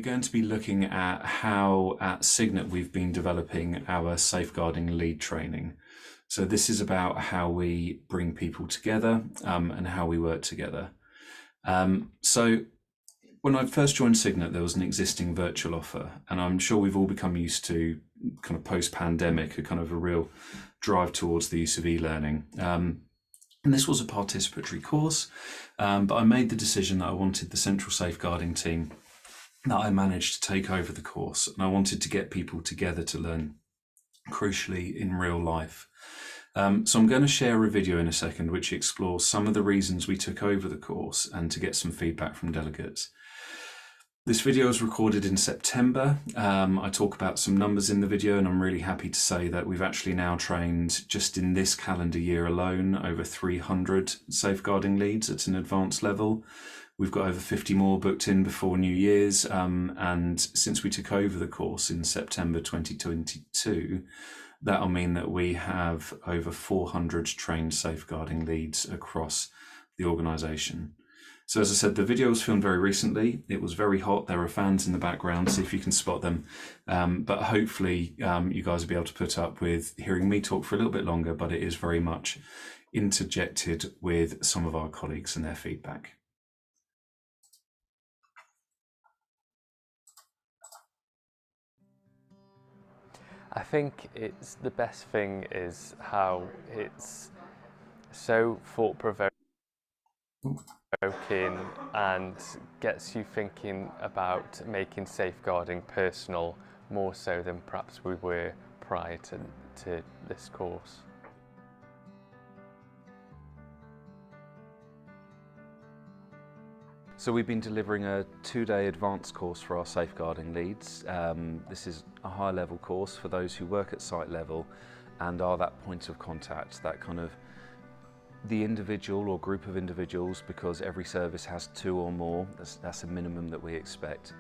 going to be looking at how at Cygnet we've been developing our safeguarding lead training. So this is about how we bring people together and how we work together. So when I first joined Cygnet, there was an existing virtual offer, and I'm sure we've all become used to kind of post-pandemic, a kind of a real drive towards the use of e-learning. And this was a participatory course, but I made the decision that I wanted the central safeguarding team that I managed to take over the course, and I wanted to get people together to learn, crucially, in real life. So I'm going to share a video in a second which explores some of the reasons we took over the course and to get some feedback from delegates. This video was recorded in September. I talk about some numbers in the video, and I'm really happy to say that we've actually now trained, just in this calendar year alone, over 300 safeguarding leads at an advanced level. We've got over 50 more booked in before New Year's, and since we took over the course in September 2022, that'll mean that we have over 400 trained safeguarding leads across the organisation. So as I said, the video was filmed very recently. It was very hot. There are fans in the background, see if you can spot them. But hopefully you guys will be able to put up with hearing me talk for a little bit longer, but it is very much interjected with some of our colleagues and their feedback. I think it's the best thing is how it's so thought-provoking and gets you thinking about making safeguarding personal more so than perhaps we were prior to this course. So we've been delivering a 2-day advanced course for our safeguarding leads. This is a high level course for those who work at site level and are that point of contact, that kind of the individual or group of individuals, because every service has 2 or more, that's a minimum that we expect.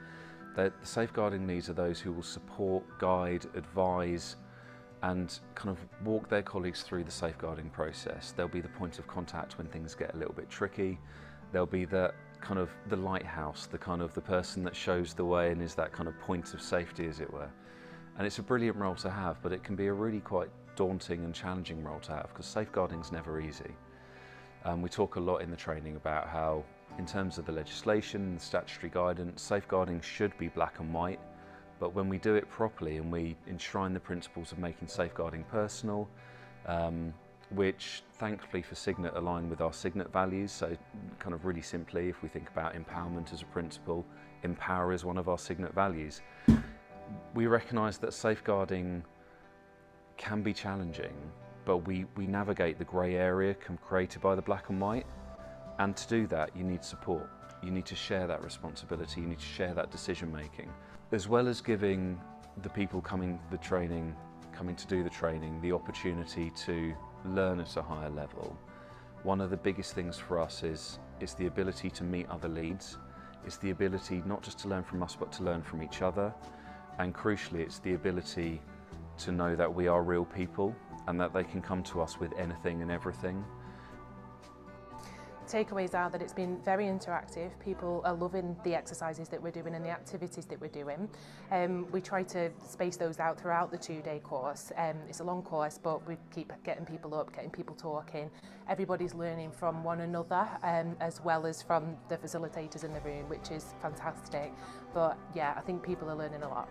The safeguarding leads are those who will support, guide, advise and kind of walk their colleagues through the safeguarding process. They'll be the point of contact when things get a little bit tricky. They'll be the kind of the lighthouse, the kind of the person that shows the way and is that kind of point of safety, as it were. And it's a brilliant role to have, but it can be a really quite daunting and challenging role to have because safeguarding's never easy. We talk a lot in the training about how, in terms of the legislation, the statutory guidance, safeguarding should be black and white, but when we do it properly and we enshrine the principles of making safeguarding personal, which thankfully for Cygnet align with our Cygnet values. So kind of really simply, if we think about empowerment as a principle, empower is one of our Cygnet values. We recognise that safeguarding can be challenging, but we navigate the grey area created by the black and white. And to do that, you need support. You need to share that responsibility. You need to share that decision making. As well as giving the people coming to do the training, the opportunity to learn at a higher level. One of the biggest things for us is the ability to meet other leads. It's the ability not just to learn from us, but to learn from each other. And crucially, it's the ability to know that we are real people and that they can come to us with anything and everything. Takeaways are that it's been very interactive. People are loving the exercises that we're doing and the activities that we're doing. We try to space those out throughout the 2-day course. It's a long course, but we keep getting people up, getting people talking. Everybody's learning from one another, as well as from the facilitators in the room, which is fantastic. But yeah, I think people are learning a lot.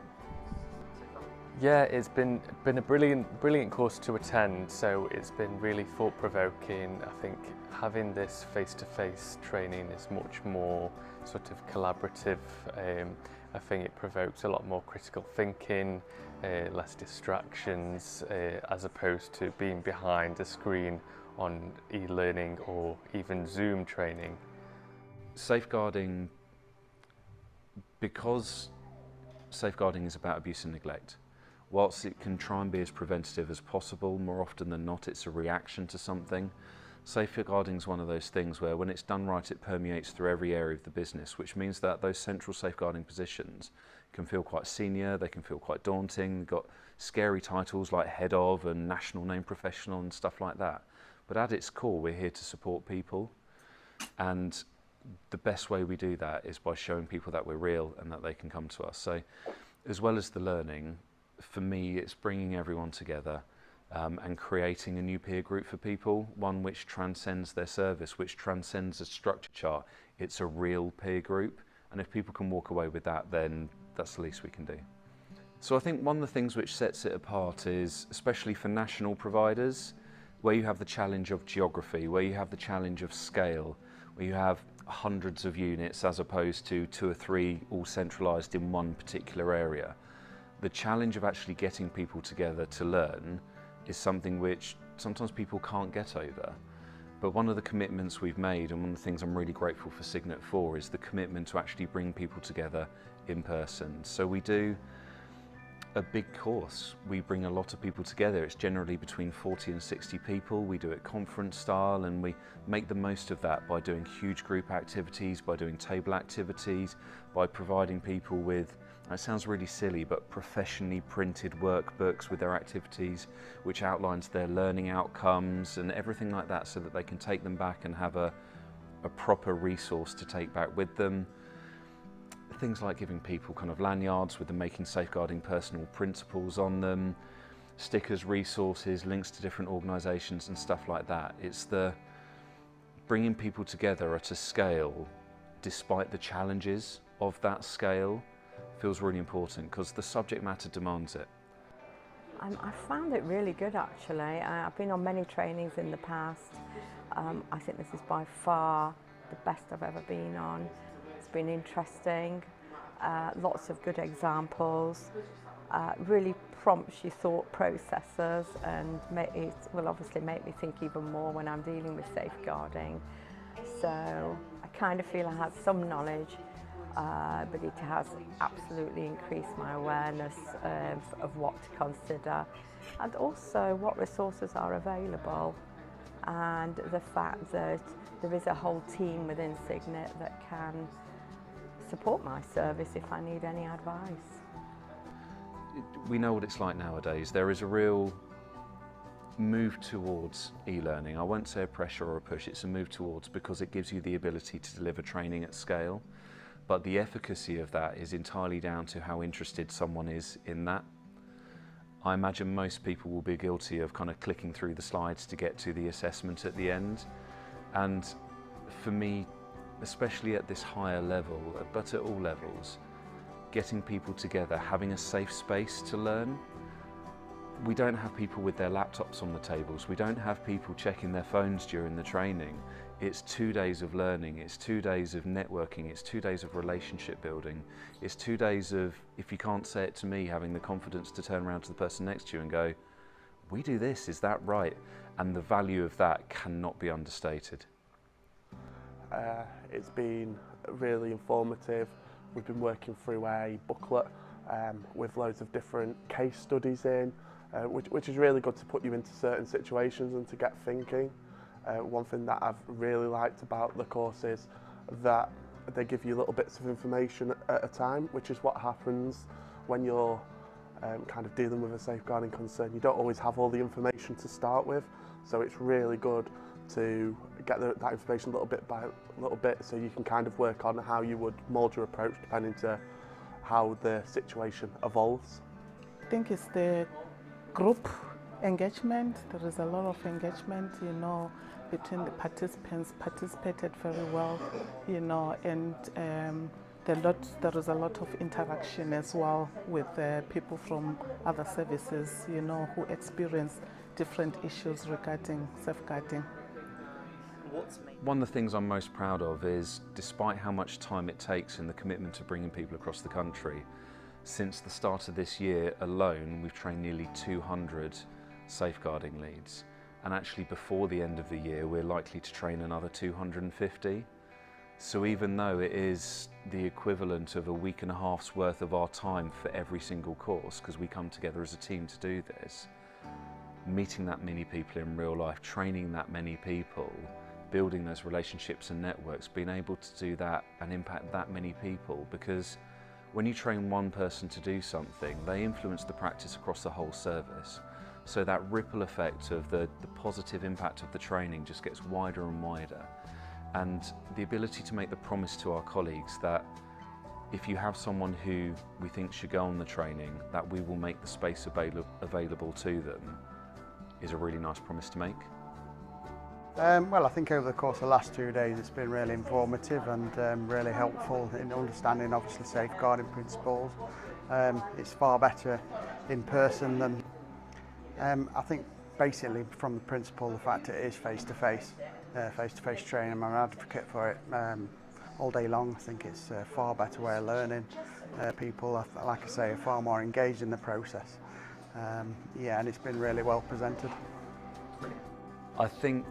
Yeah, it's been a brilliant course to attend, so it's been really thought-provoking. I think having this face-to-face training is much more sort of collaborative. I think it provokes a lot more critical thinking, less distractions, as opposed to being behind a screen on e-learning or even Zoom training. Safeguarding, because safeguarding is about abuse and neglect, whilst it can try and be as preventative as possible, more often than not it's a reaction to something. Safeguarding is one of those things where when it's done right it permeates through every area of the business, which means that those central safeguarding positions can feel quite senior, they can feel quite daunting, they've got scary titles like head of and national name professional and stuff like that. But at its core we're here to support people, and the best way we do that is by showing people that we're real and that they can come to us. So as well as the learning, for me it's bringing everyone together and creating a new peer group for people, one which transcends their service, which transcends a structure chart. It's a real peer group, and if people can walk away with that, then that's the least we can do. So I think one of the things which sets it apart is, especially for national providers, where you have the challenge of geography, where you have the challenge of scale, where you have hundreds of units as opposed to 2 or 3 all centralised in one particular area. The challenge of actually getting people together to learn is something which sometimes people can't get over. But one of the commitments we've made, and one of the things I'm really grateful for Cygnet for, is the commitment to actually bring people together in person. So we do a big course. We bring a lot of people together. It's generally between 40 and 60 people. We do it conference style, and we make the most of that by doing huge group activities, by doing table activities, by providing people with, it sounds really silly, but professionally printed workbooks with their activities, which outlines their learning outcomes and everything like that, so that they can take them back and have a proper resource to take back with them. Things like giving people kind of lanyards with the Making Safeguarding Personal principles on them, stickers, resources, links to different organisations and stuff like that. It's the bringing people together at a scale, despite the challenges of that scale, feels really important because the subject matter demands it. I found it really good actually. I've been on many trainings in the past. I think this is by far the best I've ever been on. It's been interesting, lots of good examples, really prompts your thought processes, and it will obviously make me think even more when I'm dealing with safeguarding. So I kind of feel I have some knowledge, but it has absolutely increased my awareness of what to consider, and also what resources are available, and the fact that there is a whole team within Cygnet that can support my service if I need any advice. We know what it's like nowadays. There is a real move towards e-learning. I won't say a pressure or a push, it's a move towards, because it gives you the ability to deliver training at scale. But the efficacy of that is entirely down to how interested someone is in that. I imagine most people will be guilty of kind of clicking through the slides to get to the assessment at the end. And for me, especially at this higher level, but at all levels, getting people together, having a safe space to learn. We don't have people with their laptops on the tables. We don't have people checking their phones during the training. It's 2 days of learning. It's 2 days of networking. It's 2 days of relationship building. It's 2 days of, if you can't say it to me, having the confidence to turn around to the person next to you and go, we do this, is that right? And the value of that cannot be understated. It's been really informative. We've been working through a booklet with loads of different case studies in, which is really good to put you into certain situations and to get thinking. One thing that I've really liked about the course is that they give you little bits of information at a time, which is what happens when you're kind of dealing with a safeguarding concern. You don't always have all the information to start with, so it's really good to get that information little bit by little bit, so you can kind of work on how you would mould your approach depending to how the situation evolves. I think it's the group engagement. There is a lot of engagement, you know, between the participants, participated very well, you know, and there is a lot of interaction as well with people from other services, you know, who experience different issues regarding safeguarding. One of the things I'm most proud of is, despite how much time it takes and the commitment to bringing people across the country, since the start of this year alone, we've trained nearly 200 safeguarding leads. And actually before the end of the year, we're likely to train another 250. So even though it is the equivalent of a week and a half's worth of our time for every single course, because we come together as a team to do this, meeting that many people in real life, training that many people, building those relationships and networks, being able to do that and impact that many people, because when you train one person to do something, they influence the practice across the whole service. So that ripple effect of the positive impact of the training just gets wider and wider. and the ability to make the promise to our colleagues that if you have someone who we think should go on the training, that we will make the space available to them is a really nice promise to make. Well, I think over the course of the last 2 days it's been really informative and really helpful in understanding obviously safeguarding principles. It's far better in person than I think basically from the principle the fact it is face-to-face training. I'm an advocate for it all day long. I think it's a far better way of learning. People, like I say, are far more engaged in the process. Yeah, and it's been really well presented. I think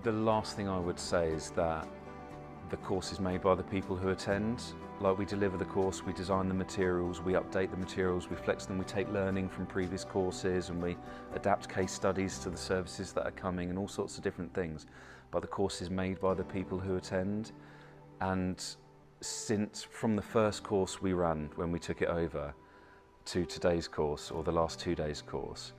the last thing I would say is that the course is made by the people who attend. Like, we deliver the course, we design the materials, we update the materials, we flex them, we take learning from previous courses, and we adapt case studies to the services that are coming and all sorts of different things. But the course is made by the people who attend. And since from the first course we ran when we took it over to today's course, or the last 2 days course,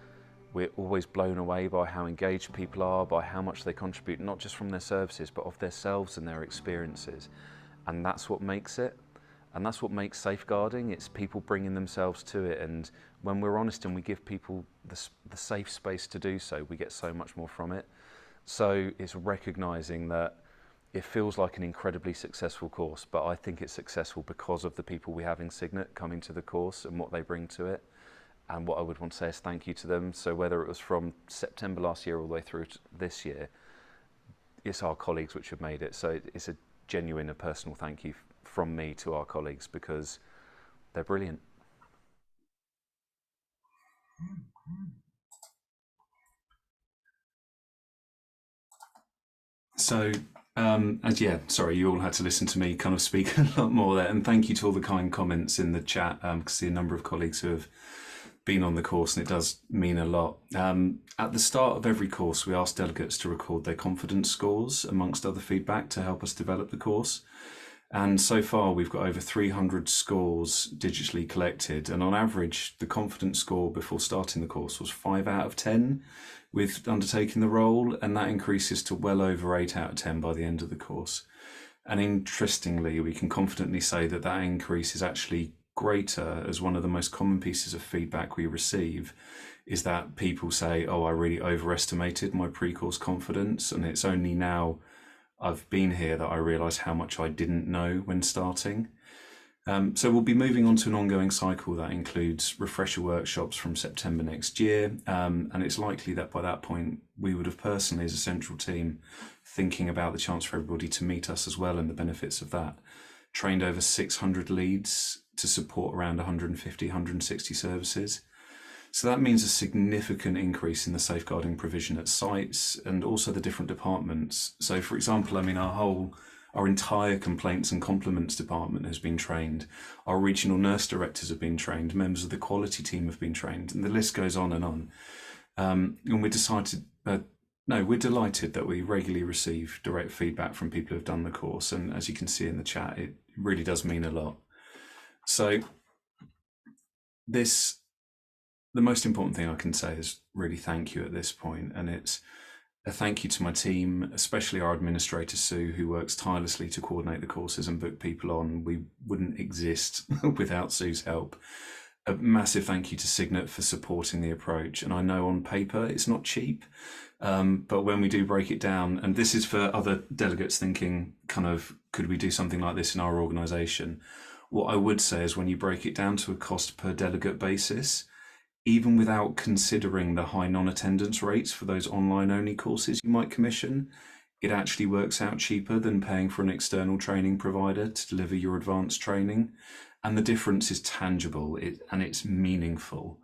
we're always blown away by how engaged people are, by how much they contribute, not just from their services, but of themselves and their experiences. And that's what makes it. And that's what makes safeguarding. It's people bringing themselves to it. And when we're honest and we give people the safe space to do so, we get so much more from it. So it's recognising that it feels like an incredibly successful course, but I think it's successful because of the people we have in Cygnet coming to the course and what they bring to it. And what I would want to say is thank you to them. So whether it was from September last year all the way through to this year, it's our colleagues which have made it. So it's a genuine and personal thank you from me to our colleagues, because they're brilliant. So, sorry, you all had to listen to me kind of speak a lot more there. And thank you to all the kind comments in the chat. I can see a number of colleagues who have been on the course, and it does mean a lot. At the start of every course, we ask delegates to record their confidence scores, amongst other feedback, to help us develop the course. And so far, we've got over 300 scores digitally collected. And on average, the confidence score before starting the course was 5 out of 10 with undertaking the role. And that increases to well over 8 out of 10 by the end of the course. And interestingly, we can confidently say that that increase is actually greater, as one of the most common pieces of feedback we receive is that people say, oh, I really overestimated my pre-course confidence. And it's only now I've been here that I realise how much I didn't know when starting. So we'll be moving on to an ongoing cycle that includes refresher workshops from September next year. And it's likely that by that point, we would have personally, as a central team, thinking about the chance for everybody to meet us as well and the benefits of that, trained over 600 leads to support around 150, 160 services. So that means a significant increase in the safeguarding provision at sites and also the different departments. So for example, I mean, our entire complaints and compliments department has been trained. Our regional nurse directors have been trained. Members of the quality team have been trained, and the list goes on and on. And we're delighted that we regularly receive direct feedback from people who've done the course. And as you can see in the chat, it really does mean a lot. So the most important thing I can say is really thank you at this point. And it's a thank you to my team, especially our administrator, Sue, who works tirelessly to coordinate the courses and book people on. We wouldn't exist without Sue's help. A massive thank you to Cygnet for supporting the approach. And I know on paper it's not cheap, but when we do break it down, and this is for other delegates thinking kind of, could we do something like this in our organisation? What I would say is when you break it down to a cost per delegate basis, even without considering the high non-attendance rates for those online-only courses you might commission, it actually works out cheaper than paying for an external training provider to deliver your advanced training. And the difference is tangible and it's meaningful.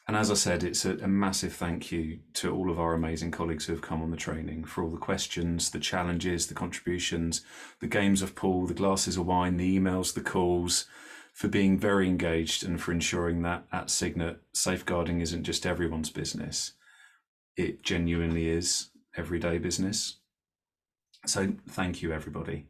And as I said, it's a massive thank you to all of our amazing colleagues who have come on the training for all the questions, the challenges, the contributions, the games of pool, the glasses of wine, the emails, the calls, for being very engaged and for ensuring that at Cygnet, safeguarding isn't just everyone's business. It genuinely is everyday business. So thank you, everybody.